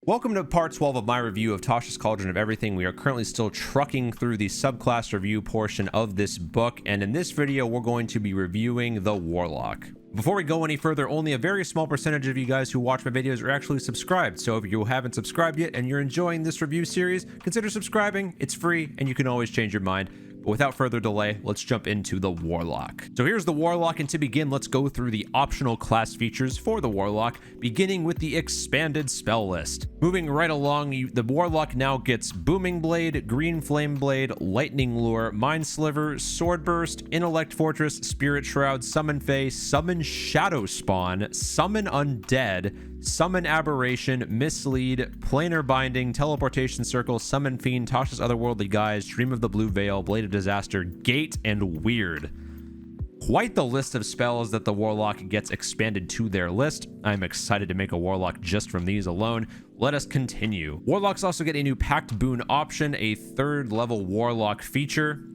Welcome to part 12 of my review of Tasha's Cauldron of Everything. We are currently still trucking through the subclass review portion of this book, and in this video we're going to be reviewing the Warlock. Before we go any further, only a very small percentage of you guys who watch my videos are actually subscribed, so if you haven't subscribed yet and you're enjoying this review series, consider subscribing. It's free and you can always change your mind. But without further delay, let's jump into the Warlock. So here's the Warlock, and to begin, let's go through the optional class features for the Warlock, beginning with the expanded spell list. Moving right along, the Warlock now gets Booming Blade, Green Flame Blade, Lightning Lure, Mind Sliver, Sword Burst, Intellect Fortress, Spirit Shroud, Summon Fae, Summon Shadow Spawn, Summon Undead, Summon Aberration, Mislead, Planar Binding, Teleportation Circle, Summon Fiend, Tasha's Otherworldly Guise, Dream of the Blue Veil, Blade of Disaster, Gate, and Weird. Quite the list of spells that the Warlock gets expanded to their list. I'm excited to make a Warlock just from these alone. Let us continue. Warlocks also get a new Pact boon option, a 3rd level Warlock feature.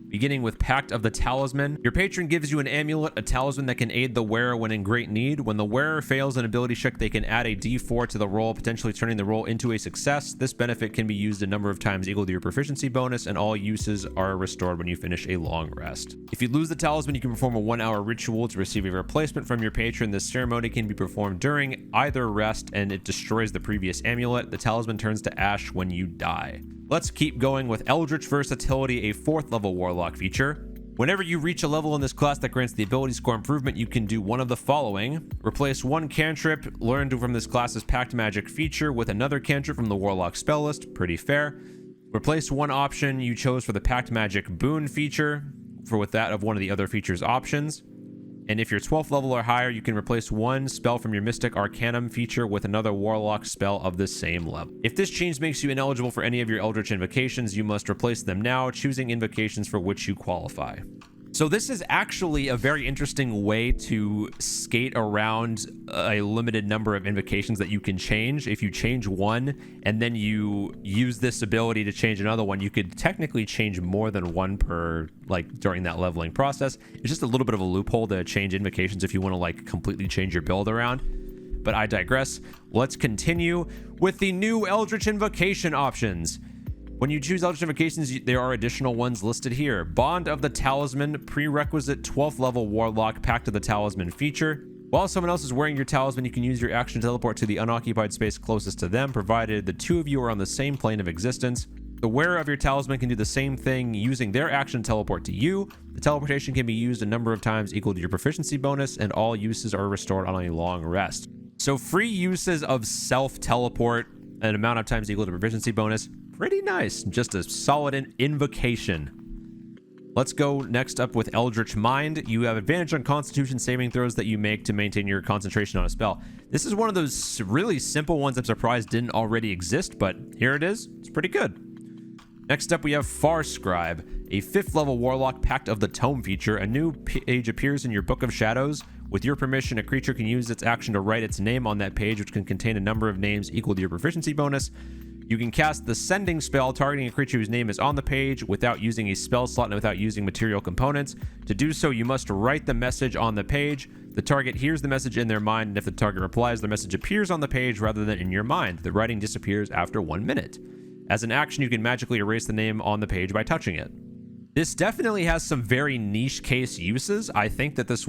Beginning with Pact of the Talisman. Your patron gives you an amulet, a talisman that can aid the wearer when in great need. When the wearer fails an ability check, they can add a d4 to the roll, potentially turning the roll into a success. This benefit can be used a number of times equal to your proficiency bonus, and all uses are restored when you finish a long rest. If you lose the talisman, you can perform a 1-hour ritual to receive a replacement from your patron. This ceremony can be performed during either rest, and it destroys the previous amulet. The talisman turns to ash when you die. Let's keep going with Eldritch Versatility, a 4th level Warlock feature. Whenever you reach a level in this class that grants the ability score improvement, you can do one of the following. Replace one cantrip learned from this class's Pact magic feature with another cantrip from the Warlock spell list. Pretty fair. Replace one option you chose for the Pact magic boon feature with that of one of the other features options. And if you're 12th level or higher, you can replace one spell from your Mystic Arcanum feature with another Warlock spell of the same level. If this change makes you ineligible for any of your Eldritch Invocations, you must replace them now, choosing Invocations for which you qualify. So this is actually a very interesting way to skate around a limited number of invocations that you can change. If you change one and then you use this ability to change another one, you could technically change more than one per, during that leveling process. It's just a little bit of a loophole to change invocations if you want to completely change your build around. But I digress. Let's continue with the new Eldritch Invocation options. When you choose Eldritch Invocations, there are additional ones listed here. Bond of the Talisman, prerequisite 12th level Warlock Pact of the Talisman feature. While someone else is wearing your talisman, you can use your action to teleport to the unoccupied space closest to them, provided the two of you are on the same plane of existence. The wearer of your talisman can do the same thing using their action to teleport to you. The teleportation can be used a number of times equal to your proficiency bonus, and all uses are restored on a long rest. So free uses of self-teleport, an amount of times equal to proficiency bonus. Pretty nice. Just a solid invocation. Let's go next up with Eldritch Mind. You have advantage on Constitution saving throws that you make to maintain your concentration on a spell. This is one of those really simple ones I'm surprised didn't already exist, but here it is. It's pretty good. Next up, we have Far Scribe, a 5th level Warlock Pact of the Tome feature. A new page appears in your Book of Shadows. With your permission, a creature can use its action to write its name on that page, which can contain a number of names equal to your proficiency bonus. You can cast the Sending spell targeting a creature whose name is on the page without using a spell slot and without using material components. To do so, you must write the message on the page. The target hears the message in their mind, and if the target replies, the message appears on the page rather than in your mind. The writing disappears after 1 minute. As an action, you can magically erase the name on the page by touching it. This definitely has some very niche case uses. I think that this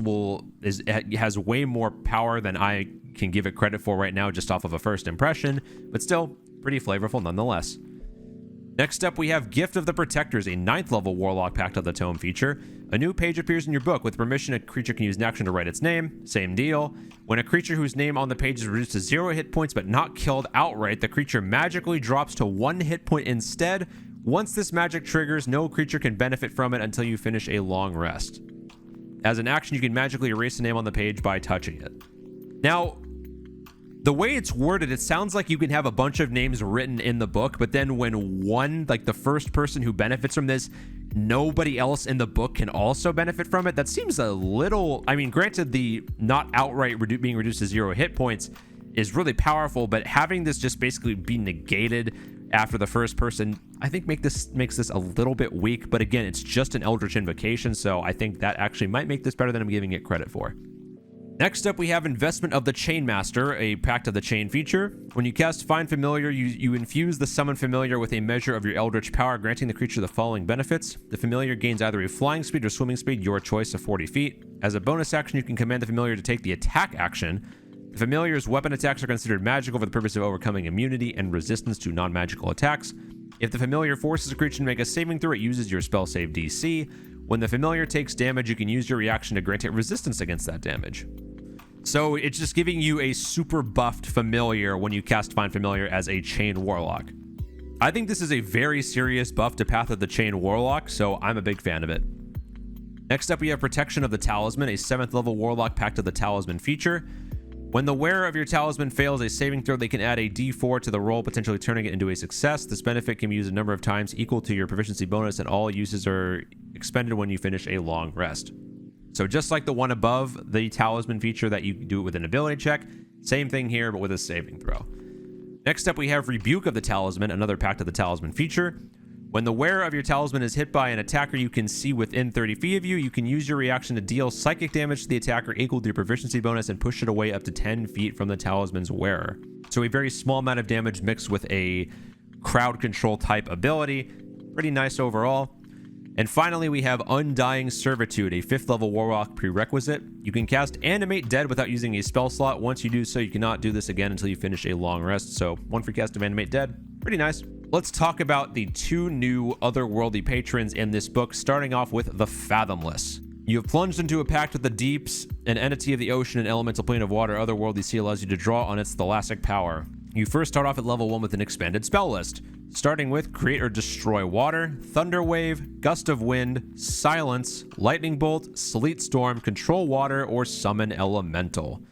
has way more power than I can give it credit for right now just off of a first impression, but still pretty flavorful nonetheless. Next up, we have Gift of the Protectors, a 9th level Warlock Pact of the Tome feature. A new page appears in your book. With permission, a creature can use an action to write its name. Same deal. When a creature whose name on the page is reduced to 0 hit points but not killed outright, the creature magically drops to 1 hit point instead. Once this magic triggers, no creature can benefit from it until you finish a long rest. As an action, you can magically erase the name on the page by touching it. Now, the way it's worded, it sounds like you can have a bunch of names written in the book, but then when the first person who benefits from this, nobody else in the book can also benefit from it. That seems a little, granted, the not outright being reduced to 0 hit points is really powerful, but having this just basically be negated after the first person, I think makes this a little bit weak. But again, it's just an Eldritch Invocation, so I think that actually might make this better than I'm giving it credit for. Next up, we have Investment of the Chainmaster, a Pact of the Chain feature. When you cast Find Familiar, you infuse the Summon Familiar with a measure of your Eldritch power, granting the creature the following benefits. The Familiar gains either a flying speed or swimming speed, your choice, of 40 feet. As a bonus action, you can command the Familiar to take the attack action. The Familiar's weapon attacks are considered magical for the purpose of overcoming immunity and resistance to non-magical attacks. If the Familiar forces a creature to make a saving throw, it uses your spell save DC. When the Familiar takes damage, you can use your reaction to grant it resistance against that damage. So it's just giving you a super buffed Familiar when you cast Find Familiar as a Chain Warlock. I think this is a very serious buff to Path of the Chain Warlock, so I'm a big fan of it. Next up, we have Protection of the Talisman, a 7th level Warlock Pact of the Talisman feature. When the wearer of your talisman fails a saving throw, they can add a d4 to the roll, potentially turning it into a success. This benefit can be used a number of times equal to your proficiency bonus, and all uses are expended when you finish a long rest. So just like the one above, the talisman feature that you do it with an ability check, same thing here, but with a saving throw. Next up, we have Rebuke of the Talisman, another Pact of the Talisman feature. When the wearer of your talisman is hit by an attacker you can see within 30 feet of you, you can use your reaction to deal psychic damage to the attacker equal to your proficiency bonus and push it away up to 10 feet from the talisman's wearer. So a very small amount of damage mixed with a crowd control type ability. Pretty nice overall. And finally, we have Undying Servitude, a 5th level Warlock prerequisite. You can cast Animate Dead without using a spell slot. Once you do so, you cannot do this again until you finish a long rest. So one free cast of Animate Dead. Pretty nice. Let's talk about the 2 new otherworldly patrons in this book, starting off with the Fathomless. You have plunged into a pact with the deeps, an entity of the ocean and elemental plane of water. Otherworldly sea allows you to draw on its thalassic power. You first start off at level 1 with an expanded spell list, starting with Create or Destroy Water, Thunder Wave, Gust of Wind, Silence, Lightning Bolt, Sleet Storm, Control Water, or Summon Elemental,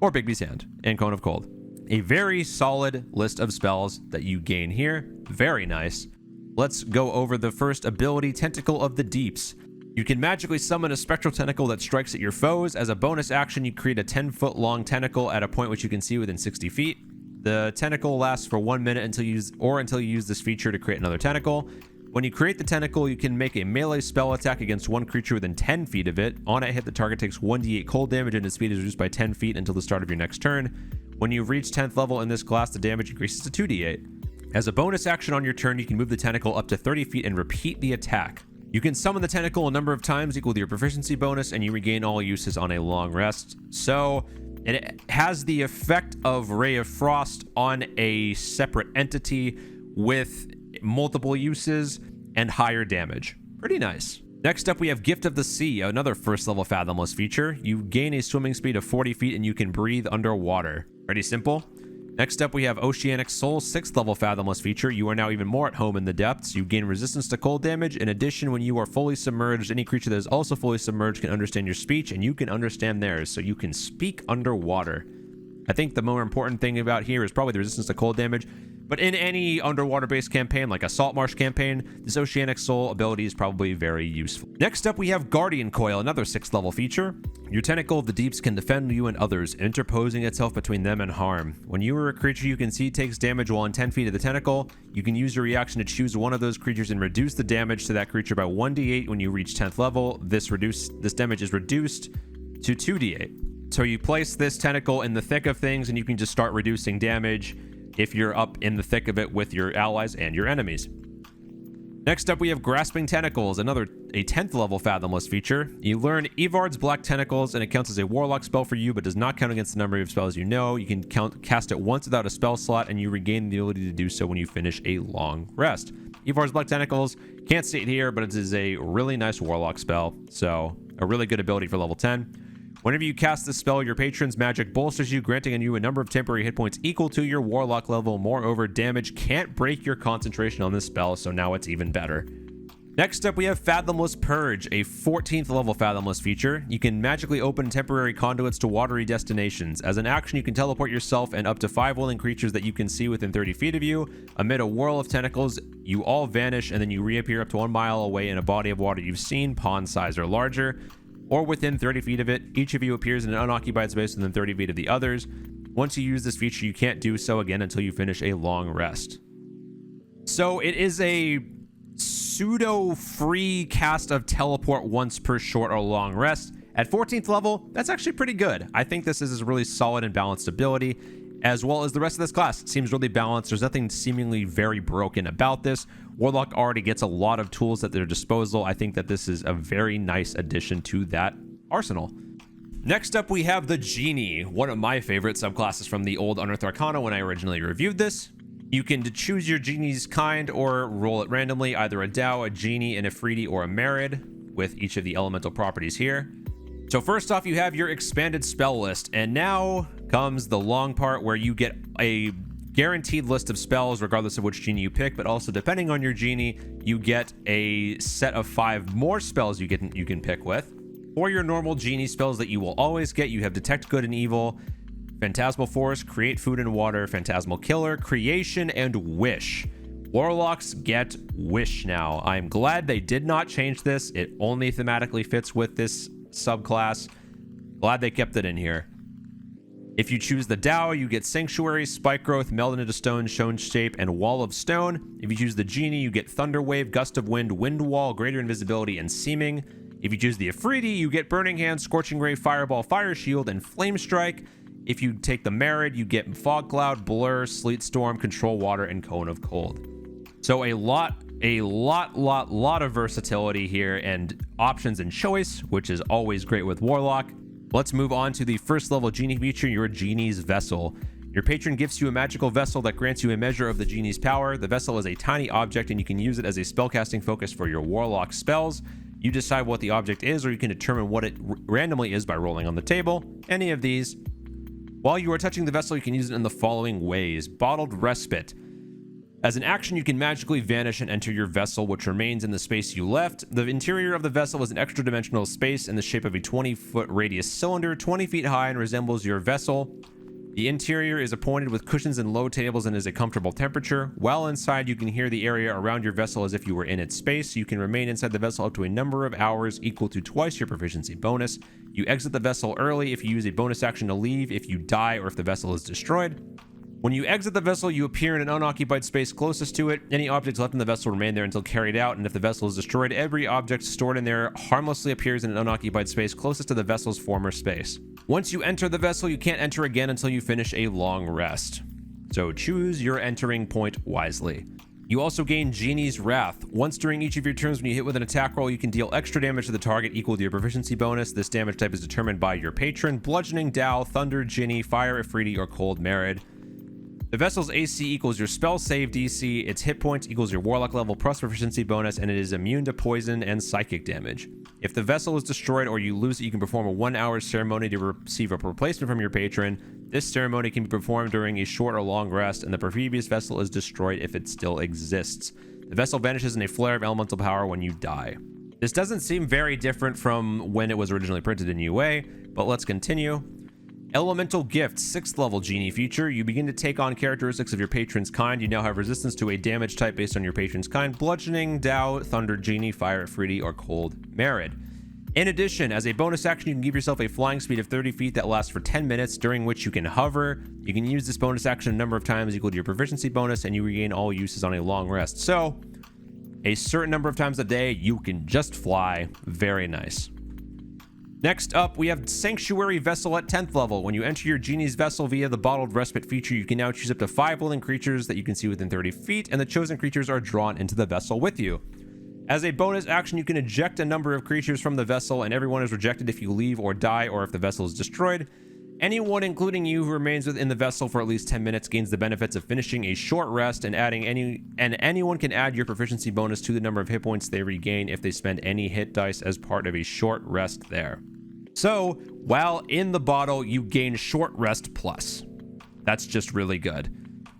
or Bigby's Hand, and Cone of Cold. A very solid list of spells that you gain here. Very nice. Let's go over the first ability, Tentacle of the Deeps. You can magically summon a spectral tentacle that strikes at your foes. As a bonus action, you create a 10-foot long tentacle at a point which you can see within 60 feet. The tentacle lasts for 1 minute until you use this feature to create another tentacle. When you create the tentacle, you can make a melee spell attack against one creature within 10 feet of it. On a hit, the target takes 1d8 cold damage and its speed is reduced by 10 feet until the start of your next turn. When you reach 10th level in this class, the damage increases to 2d8. As a bonus action on your turn, you can move the tentacle up to 30 feet and repeat the attack. You can summon the tentacle a number of times equal to your proficiency bonus, and you regain all uses on a long rest. So it has the effect of Ray of Frost on a separate entity with multiple uses and higher damage. Pretty nice. Next up, we have Gift of the Sea, another first level Fathomless feature. You gain a swimming speed of 40 feet and you can breathe underwater. Pretty simple. Next up, we have Oceanic Soul, 6th level Fathomless feature. You are now even more at home in the depths. You gain resistance to cold damage. In addition, when you are fully submerged, any creature that is also fully submerged can understand your speech and you can understand theirs, so you can speak underwater. I think the more important thing about here is probably the resistance to cold damage. But in any underwater-based campaign, like a Salt Marsh campaign, this Oceanic Soul ability is probably very useful. Next up, we have Guardian Coil, another 6th level feature. Your Tentacle of the Deeps can defend you and others, interposing itself between them and harm. When you or a creature you can see takes damage while in 10 feet of the tentacle, you can use your reaction to choose one of those creatures and reduce the damage to that creature by 1d8 when you reach 10th level. This damage is reduced to 2d8. So you place this tentacle in the thick of things and you can just start reducing damage if you're up in the thick of it with your allies and your enemies. Next up, we have Grasping Tentacles, a 10th level Fathomless feature. You learn Evard's Black Tentacles, and it counts as a Warlock spell for you, but does not count against the number of spells you know. You can cast it once without a spell slot, and you regain the ability to do so when you finish a long rest. Evard's Black Tentacles, can't see it here, but it is a really nice Warlock spell, so a really good ability for level 10. Whenever you cast this spell, your patron's magic bolsters you, granting you a number of temporary hit points equal to your Warlock level. Moreover, damage can't break your concentration on this spell, so now it's even better. Next up, we have Fathomless Purge, a 14th level Fathomless feature. You can magically open temporary conduits to watery destinations. As an action, you can teleport yourself and up to 5 willing creatures that you can see within 30 feet of you. Amid a whirl of tentacles, you all vanish, and then you reappear up to 1 mile away in a body of water you've seen, pond size or larger, or within 30 feet of it. Each of you appears in an unoccupied space within 30 feet of the others. Once you use this feature, you can't do so again until you finish a long rest. So it is a pseudo free cast of teleport once per short or long rest. At 14th level, that's actually pretty good. I think this is a really solid and balanced ability, as well as the rest of this class. It seems really balanced. There's nothing seemingly very broken about this. Warlock already gets a lot of tools at their disposal. I think that this is a very nice addition to that arsenal. Next up, we have the Genie, one of my favorite subclasses from the old Unearthed Arcana when I originally reviewed this. You can choose your Genie's kind or roll it randomly, either a Dao, a Genie, an Ifriti, or a Merid, with each of the elemental properties here. So first off, you have your expanded spell list, and now comes the long part where you get a guaranteed list of spells regardless of which Genie you pick, but also depending on your Genie, you get a set of 5 more spells you can pick with. For your normal Genie spells that you will always get, you have Detect Good and Evil, Phantasmal Force, Create Food and Water, Phantasmal Killer, Creation, and Wish. Warlocks get Wish now. I'm glad they did not change this. It only thematically fits with this subclass. Glad they kept it in here. If you choose the Dao, you get Sanctuary, Spike Growth, Meld into Stone, Stone Shape, and Wall of Stone. If you choose the Genie, you get Thunder Wave, Gust of Wind, Wind Wall, Greater Invisibility, and Seeming. If you choose the Ifriti, you get Burning Hand, Scorching Ray, Fireball, Fire Shield, and Flame Strike. If you take the Merid, you get Fog Cloud, Blur, Sleet Storm, Control Water, and Cone of Cold. So a lot of versatility here and options and choice, which is always great with Warlock. Let's move on to the first level Genie feature, your Genie's Vessel. Your patron gifts you a magical vessel that grants you a measure of the Genie's power. The vessel is a tiny object and you can use it as a spellcasting focus for your Warlock spells. You decide what the object is, or you can determine what it randomly is by rolling on the table. Any of these. While you are touching the vessel, you can use it in the following ways. Bottled Respite. As an action, you can magically vanish and enter your vessel, which remains in the space you left. The interior of the vessel is an extra-dimensional space in the shape of a 20-foot radius cylinder, 20 feet high, and resembles your vessel. The interior is appointed with cushions and low tables and is a comfortable temperature. While inside, you can hear the area around your vessel as if you were in its space. You can remain inside the vessel up to a number of hours equal to twice your proficiency bonus. You exit the vessel early if you use a bonus action to leave, if you die, or if the vessel is destroyed. When you exit the vessel, you appear in an unoccupied space closest to it. Any objects left in the vessel remain there until carried out, and if the vessel is destroyed, every object stored in there harmlessly appears in an unoccupied space closest to the vessel's former space. Once you enter the vessel, you can't enter again until you finish a long rest. So choose your entering point wisely. You also gain Genie's Wrath. Once during each of your turns when you hit with an attack roll, you can deal extra damage to the target equal to your proficiency bonus. This damage type is determined by your patron: Bludgeoning, Dao, Thunder, Genie, Fire, Ifriti, or Cold Merid. The vessel's AC equals your spell save DC, its hit points equals your Warlock level plus proficiency bonus, and it is immune to poison and psychic damage. If the vessel is destroyed or you lose it, you can perform a 1-hour ceremony to receive a replacement from your patron. This ceremony can be performed during a short or long rest, and the previous vessel is destroyed if it still exists. The vessel vanishes in a flare of elemental power when you die. This doesn't seem very different from when it was originally printed in UA, but let's continue. Elemental Gift, 6th level Genie feature. You begin to take on characteristics of your patron's kind. You now have resistance to a damage type based on your patron's kind: Bludgeoning, Dao, Thunder, Genie, Fire, Ifriti, or Cold Merid. In addition, as a bonus action, you can give yourself a flying speed of 30 feet that lasts for 10 minutes, during which you can hover. You can use this bonus action a number of times equal to your proficiency bonus, and you regain all uses on a long rest. So, a certain number of times a day, you can just fly. Very nice. Next up, we have Sanctuary Vessel at 10th level. When you enter your Genie's Vessel via the Bottled Respite feature, you can now choose up to 5 living creatures that you can see within 30 feet, and the chosen creatures are drawn into the vessel with you. As a bonus action, you can eject a number of creatures from the vessel, and everyone is rejected if you leave or die, or if the vessel is destroyed. Anyone, including you, who remains within the vessel for at least 10 minutes gains the benefits of finishing a short rest and anyone can add your proficiency bonus to the number of hit points they regain if they spend any hit dice as part of a short rest there. So, while in the bottle, you gain short rest plus. That's just really good.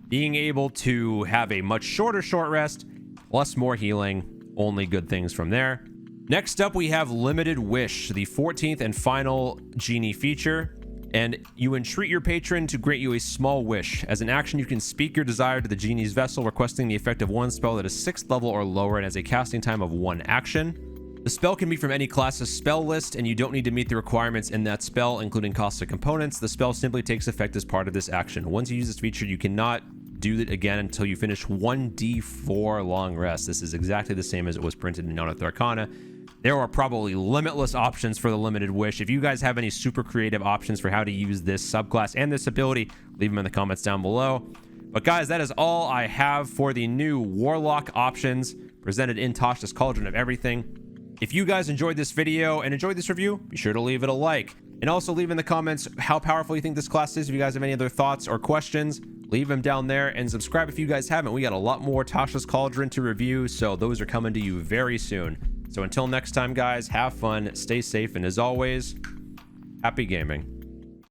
Being able to have a much shorter short rest, plus more healing, only good things from there. Next up, we have Limited Wish, the 14th and final Genie feature. And you entreat your patron to grant you a small wish. As an action, you can speak your desire to the Genie's Vessel, requesting the effect of one spell that is 6th level or lower and has a casting time of 1 action. The spell can be from any class's spell list, and you don't need to meet the requirements in that spell, including costs of components. The spell simply takes effect as part of this action. Once you use this feature, you cannot do it again until you finish 1d4 long rest. This is exactly the same as it was printed in Unearthed Arcana. There are probably limitless options for the limited wish. If you guys have any super creative options for how to use this subclass and this ability, leave them in the comments down below. But guys, that is all I have for the new Warlock options presented in Tasha's Cauldron of Everything. If you guys enjoyed this video and enjoyed this review, be sure to leave it a like. And also leave in the comments how powerful you think this class is. If you guys have any other thoughts or questions, leave them down there, and subscribe if you guys haven't. We got a lot more Tasha's Cauldron to review, so those are coming to you very soon. So until next time, guys, have fun, stay safe, and as always, happy gaming.